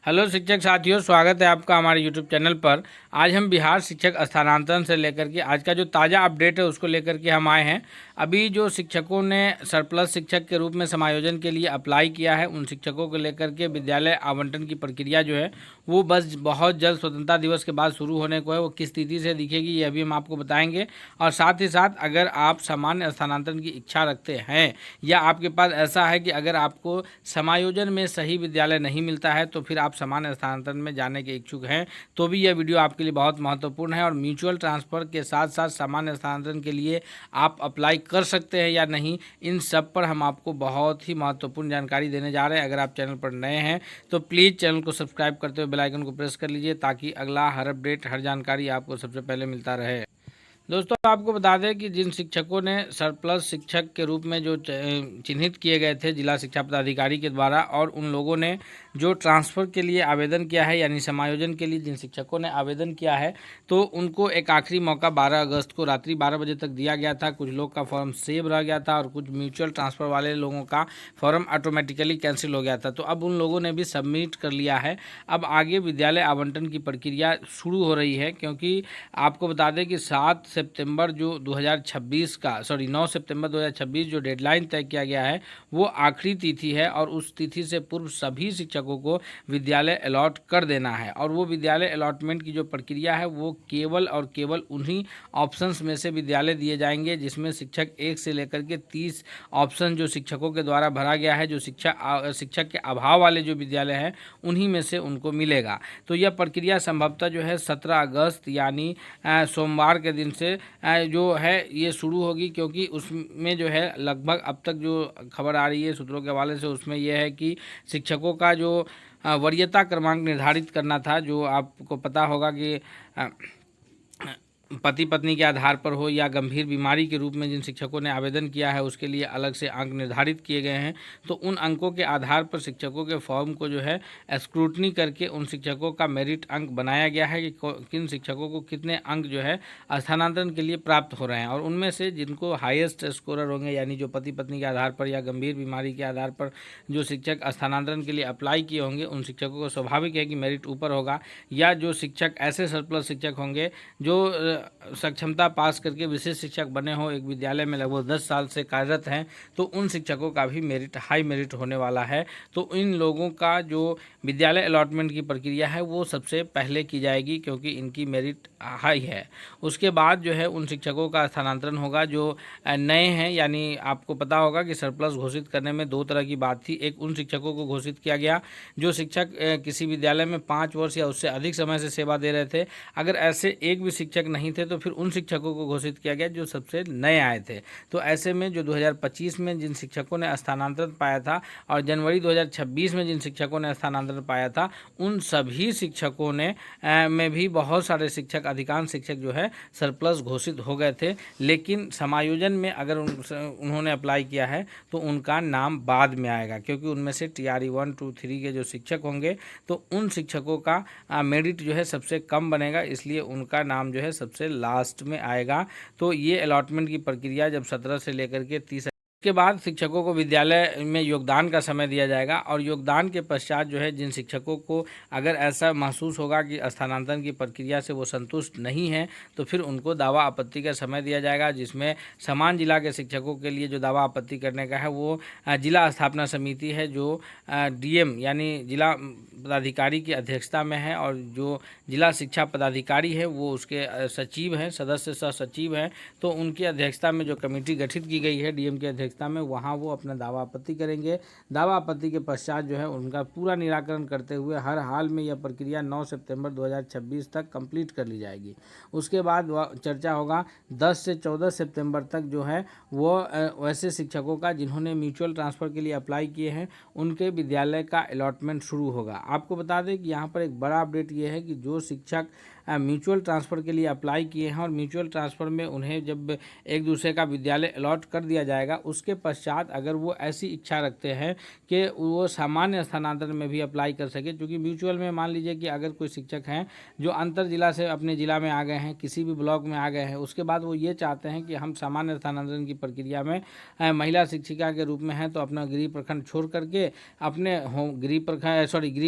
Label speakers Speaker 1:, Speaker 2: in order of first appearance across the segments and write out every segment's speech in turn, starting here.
Speaker 1: Hello शिक्षक साथियों, स्वागत है आपका हमारे यूट्यूब चैनल पर। आज हम बिहार शिक्षक स्थानांतरण से लेकर के आज का जो ताज़ा अपडेट है उसको लेकर के हम आए हैं। अभी जो शिक्षकों ने सरप्लस शिक्षक के रूप में समायोजन के लिए अप्लाई किया है, उन शिक्षकों को लेकर के विद्यालय आवंटन की प्रक्रिया जो है वो बस बहुत जल्द स्वतंत्रता दिवस के बाद शुरू होने को है। वो किस तिथि से दिखेगी ये अभी हम आपको बताएंगे। और साथ ही साथ अगर आप सामान्य स्थानांतरण की इच्छा रखते हैं या आपके पास ऐसा है कि अगर आपको समायोजन में सही विद्यालय नहीं मिलता है तो फिर आप सामान्य स्थानांतरण में जाने के इच्छुक हैं, तो भी यह वीडियो आपके लिए बहुत महत्वपूर्ण है। और म्यूचुअल ट्रांसफ़र के साथ साथ सामान्य स्थानांतरण के लिए आप अप्लाई कर सकते हैं या नहीं, इन सब पर हम आपको बहुत ही महत्वपूर्ण जानकारी देने जा रहे हैं। अगर आप चैनल पर नए हैं तो प्लीज़ चैनल को सब्सक्राइब करते हुए बेल आइकन को प्रेस कर लीजिए, ताकि अगला हर अपडेट, हर जानकारी आपको सबसे पहले मिलता रहे। दोस्तों, आपको बता दें कि जिन शिक्षकों ने सरप्लस शिक्षक के रूप में जो चिन्हित किए गए थे जिला शिक्षा पदाधिकारी के द्वारा, और उन लोगों ने जो ट्रांसफ़र के लिए आवेदन किया है यानी समायोजन के लिए जिन शिक्षकों ने आवेदन किया है, तो उनको एक आखिरी मौका 12 अगस्त को रात्रि 12 बजे तक दिया गया था। कुछ लोग का फॉर्म सेव रह गया था और कुछ म्यूचुअल ट्रांसफ़र वाले लोगों का फॉर्म ऑटोमेटिकली कैंसिल हो गया था। तो अब उन लोगों ने भी सबमिट कर लिया है। अब आगे विद्यालय आवंटन की प्रक्रिया शुरू हो रही है, क्योंकि आपको बता दें कि 7 सितंबर जो 2026 का 9 सितंबर 2026 जो डेडलाइन तय किया गया है वो आखिरी तिथि है, और उस तिथि से पूर्व सभी शिक्षकों को विद्यालय अलॉट कर देना है। और वो विद्यालय अलॉटमेंट की जो प्रक्रिया है वो केवल और केवल उन्हीं ऑप्शंस में से विद्यालय दिए जाएंगे जिसमें शिक्षक 1 से लेकर के 30 ऑप्शन जो शिक्षकों के द्वारा भरा गया है, जो शिक्षक के अभाव वाले जो विद्यालय हैं उन्हीं में से उनको मिलेगा। तो यह प्रक्रिया संभवतः जो है 17 अगस्त यानी सोमवार के दिन से जो है ये शुरू होगी, क्योंकि उसमें जो है लगभग अब तक जो खबर आ रही है सूत्रों के हवाले से, उसमें यह है कि शिक्षकों का जो वरीयता क्रमांक निर्धारित करना था, जो आपको पता होगा कि पति पत्नी के आधार पर हो या गंभीर बीमारी के रूप में जिन शिक्षकों ने आवेदन किया है उसके लिए अलग से अंक निर्धारित किए गए हैं। तो उन अंकों के आधार पर शिक्षकों के फॉर्म को जो है स्क्रूटनी करके उन शिक्षकों का मेरिट अंक बनाया गया है कि किन शिक्षकों को कितने अंक जो है स्थानांतरण के लिए प्राप्त हो रहे हैं। और उनमें से जिनको हाईएस्ट स्कोरर होंगे, यानी जो पति पत्नी के आधार पर या गंभीर बीमारी के आधार पर जो शिक्षक स्थानांतरण के लिए अप्लाई किए होंगे, उन शिक्षकों को स्वाभाविक है कि मेरिट ऊपर होगा। या जो शिक्षक ऐसे सरप्लस शिक्षक होंगे जो सक्षमता पास करके विशेष शिक्षक बने हो, एक विद्यालय में लगभग 10 साल से कार्यरत हैं, तो उन शिक्षकों का भी मेरिट हाई मेरिट होने वाला है। तो इन लोगों का जो विद्यालय अलॉटमेंट की प्रक्रिया है वो सबसे पहले की जाएगी, क्योंकि इनकी मेरिट हाई है। उसके बाद जो है उन शिक्षकों का स्थानांतरण होगा जो नए हैं। यानी आपको पता होगा कि सरप्लस घोषित करने में दो तरह की बात थी। एक, उन शिक्षकों को घोषित किया गया जो शिक्षक किसी विद्यालय में 5 वर्ष या उससे अधिक समय से सेवा दे रहे थे। अगर ऐसे एक भी शिक्षक नहीं थे तो फिर उन शिक्षकों को घोषित किया गया जो सबसे नए आए थे। तो ऐसे में जो 2025 में जिन शिक्षकों ने स्थानांतरण पाया था और जनवरी 2026 में जिन शिक्षकों ने स्थानांतरण पाया था, उन सभी शिक्षकों ने में भी बहुत सारे शिक्षक, अधिकांश शिक्षक जो है सरप्लस घोषित हो गए थे। लेकिन समायोजन में अगर उन्होंने अप्लाई किया है तो उनका नाम बाद में आएगा, क्योंकि उनमें से TRE 1, 2, 3 के जो शिक्षक होंगे तो उन शिक्षकों का मेरिट जो है सबसे कम बनेगा, इसलिए उनका नाम जो है सबसे लास्ट में आएगा। तो ये अलॉटमेंट की प्रक्रिया जब 17 से लेकर के 30 के बाद शिक्षकों को विद्यालय में योगदान का समय दिया जाएगा। और योगदान के पश्चात जो है जिन शिक्षकों को अगर ऐसा महसूस होगा कि स्थानांतरण की प्रक्रिया से वो संतुष्ट नहीं है, तो फिर उनको दावा आपत्ति का समय दिया जाएगा, जिसमें समान जिला के शिक्षकों के लिए जो दावा आपत्ति करने का है वो जिला स्थापना समिति है, जो DM यानी जिला पदाधिकारी की अध्यक्षता में है, और जो जिला शिक्षा पदाधिकारी है वो उसके सचिव हैं, सदस्य सह सचिव हैं। तो उनकी अध्यक्षता में जो कमेटी गठित की गई है DM की अध्यक्षता में, वहाँ वो अपना दावा आपत्ति करेंगे। दावा आपत्ति के पश्चात जो है उनका पूरा निराकरण करते हुए हर हाल में यह प्रक्रिया 9 सितंबर 2026 तक कंप्लीट कर ली जाएगी। उसके बाद चर्चा होगा 10 से 14 सितंबर तक जो है वो वैसे शिक्षकों का जिन्होंने म्यूचुअल ट्रांसफ़र के लिए अप्लाई किए हैं उनके विद्यालय का अलॉटमेंट शुरू होगा। आपको बता दें कि यहाँ पर एक बड़ा अपडेट ये है कि जो शिक्षक म्यूचुअल ट्रांसफ़र के लिए अप्लाई किए हैं और म्यूचुअल ट्रांसफ़र में उन्हें जब एक दूसरे का विद्यालय अलॉट कर दिया जाएगा, उस उसके पश्चात अगर वो ऐसी इच्छा रखते हैं कि वो सामान्य स्थानांतरण में भी अप्लाई कर सके, क्योंकि म्यूचुअल में मान लीजिए कि अगर कोई शिक्षक हैं जो अंतर जिला से अपने ज़िला में आ गए हैं, किसी भी ब्लॉक में आ गए हैं, उसके बाद वो ये चाहते हैं कि हम सामान्य स्थानांतरण की प्रक्रिया में महिला शिक्षिका के रूप में हैं तो अपना गृह प्रखंड छोड़ करके अपने गृह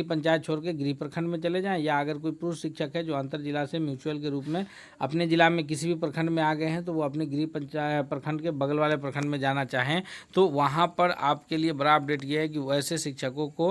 Speaker 1: पंचायत छोड़ के गृह प्रखंड में चले जाएं, या अगर कोई पुरुष शिक्षक है जो अंतर जिला से म्यूचुअल के रूप में अपने जिला में किसी भी प्रखंड में आ गए हैं तो वो अपने गृह पंचायत प्रखंड के बगल वाले प्रखंड में जाना चाहें तो वहाँ पर आपके लिए बड़ा अपडेट ये है कि वैसे शिक्षकों को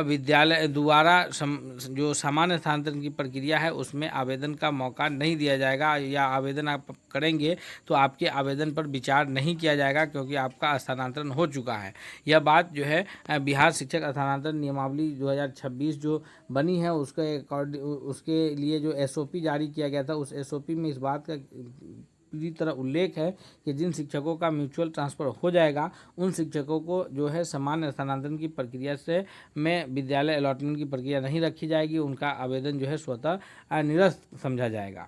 Speaker 1: विद्यालय द्वारा जो सामान्य स्थानांतरण की प्रक्रिया है उसमें आवेदन का मौका नहीं दिया जाएगा, या आवेदन आप करेंगे तो आपके आवेदन पर विचार नहीं किया जाएगा क्योंकि आपका स्थानांतरण हो चुका है। यह बात जो है बिहार शिक्षक स्थानांतरण नियमावली 2026 जो बनी है उसके लिए जो SOP जारी किया गया था, उस SOP में इस बात का पूरी तरह उल्लेख है कि जिन शिक्षकों का म्यूचुअल ट्रांसफ़र हो जाएगा उन शिक्षकों को जो है सामान्य स्थानांतरण की प्रक्रिया से में विद्यालय अलॉटमेंट की प्रक्रिया नहीं रखी जाएगी, उनका आवेदन जो है स्वतः निरस्त समझा जाएगा।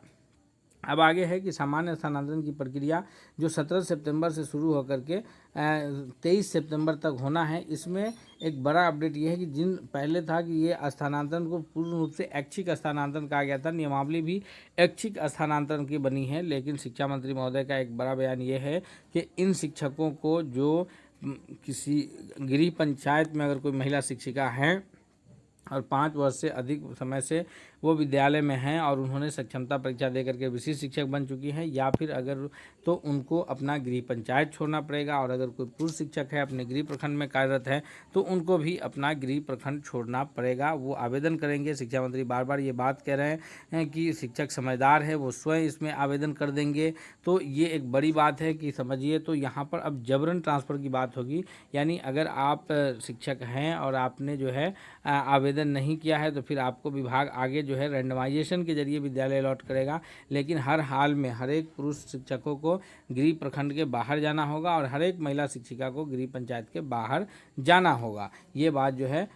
Speaker 1: अब आगे है कि सामान्य स्थानांतरण की प्रक्रिया जो 17 सितंबर से शुरू होकर के 23 सितंबर तक होना है। इसमें एक बड़ा अपडेट ये है कि जिन पहले था कि ये स्थानांतरण को पूर्ण रूप से ऐच्छिक स्थानांतरण कहा गया था, नियमावली भी ऐच्छिक स्थानांतरण की बनी है, लेकिन शिक्षा मंत्री महोदय का एक बड़ा बयान ये है कि इन शिक्षकों को जो किसी गृह पंचायत में अगर कोई महिला शिक्षिका हैं और 5 वर्ष से अधिक समय से वो विद्यालय में हैं और उन्होंने सक्षमता परीक्षा दे करके विशिष्ट शिक्षक बन चुकी हैं, या फिर अगर तो उनको अपना गृह पंचायत छोड़ना पड़ेगा, और अगर कोई पूर्व शिक्षक है अपने गृह प्रखंड में कार्यरत है तो उनको भी अपना गृह प्रखंड छोड़ना पड़ेगा। वो आवेदन करेंगे। शिक्षा मंत्री बार बार ये बात कह रहे हैं कि शिक्षक समझदार है, वो स्वयं इसमें आवेदन कर देंगे। तो ये एक बड़ी बात है कि समझिए, तो यहाँ पर अब जबरन ट्रांसफ़र की बात होगी, यानी अगर आप शिक्षक हैं और आपने जो है आवेदन नहीं किया है तो फिर आपको विभाग आगे जो है रैंडमाइजेशन के जरिए विद्यालय अलॉट करेगा, लेकिन हर हाल में हर एक पुरुष शिक्षकों को गृह प्रखंड के बाहर जाना होगा और हर एक महिला शिक्षिका को गृह पंचायत के बाहर जाना होगा। ये बात जो है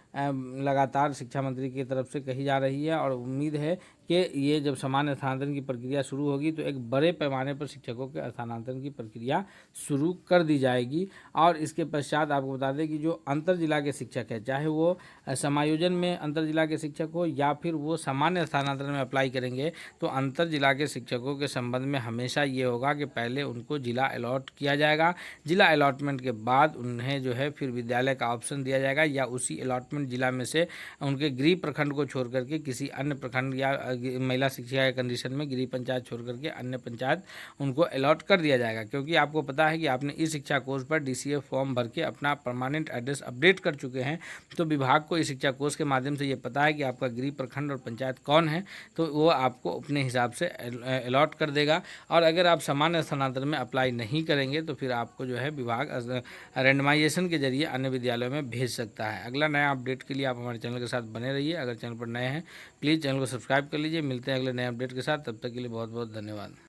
Speaker 1: लगातार शिक्षा मंत्री की तरफ से कही जा रही है, और उम्मीद है कि ये जब सामान्य स्थानांतरण की प्रक्रिया शुरू होगी तो एक बड़े पैमाने पर शिक्षकों के स्थानांतरण की प्रक्रिया शुरू कर दी जाएगी। और इसके पश्चात आपको बता दें कि जो अंतर जिला के शिक्षक है, चाहे वो समायोजन में अंतर जिला के शिक्षक हो या फिर वो सामान्य स्थानांतरण में अप्लाई करेंगे, तो अंतर जिला के शिक्षकों के संबंध में हमेशा ये होगा कि पहले उनको जिला अलॉट किया जाएगा, जिला अलॉटमेंट के बाद उन्हें जो है फिर विद्यालय का ऑप्शन दिया जाएगा, या उसी अलॉटमेंट जिला में से उनके गृह प्रखंड को छोड़ करके किसी अन्य प्रखंड या महिला शिक्षिका के कंडीशन में गृह पंचायत छोड़ करके अन्य पंचायत उनको अलॉट कर दिया जाएगा। क्योंकि आपको पता है कि आपने ई शिक्षा कोर्स पर DCA फॉर्म भर के अपना परमानेंट एड्रेस अपडेट कर चुके हैं, तो विभाग को ई शिक्षा कोर्स के माध्यम से ये पता है कि आपका गृह प्रखंड और पंचायत कौन है, तो वो आपको अपने हिसाब से अलॉट कर देगा। और अगर आप सामान्य स्थानांतरण में अप्लाई नहीं करेंगे तो फिर आपको जो है विभाग रैंडमाइजेशन के जरिए अन्य विद्यालयों में भेज सकता है। अगला नया अपडेट के लिए आप हमारे चैनल के साथ बने रहिए। अगर चैनल पर नए हैं प्लीज़ चैनल को सब्सक्राइब कर लीजिए। मिलते हैं अगले नए अपडेट के साथ, तब तक के लिए बहुत बहुत धन्यवाद।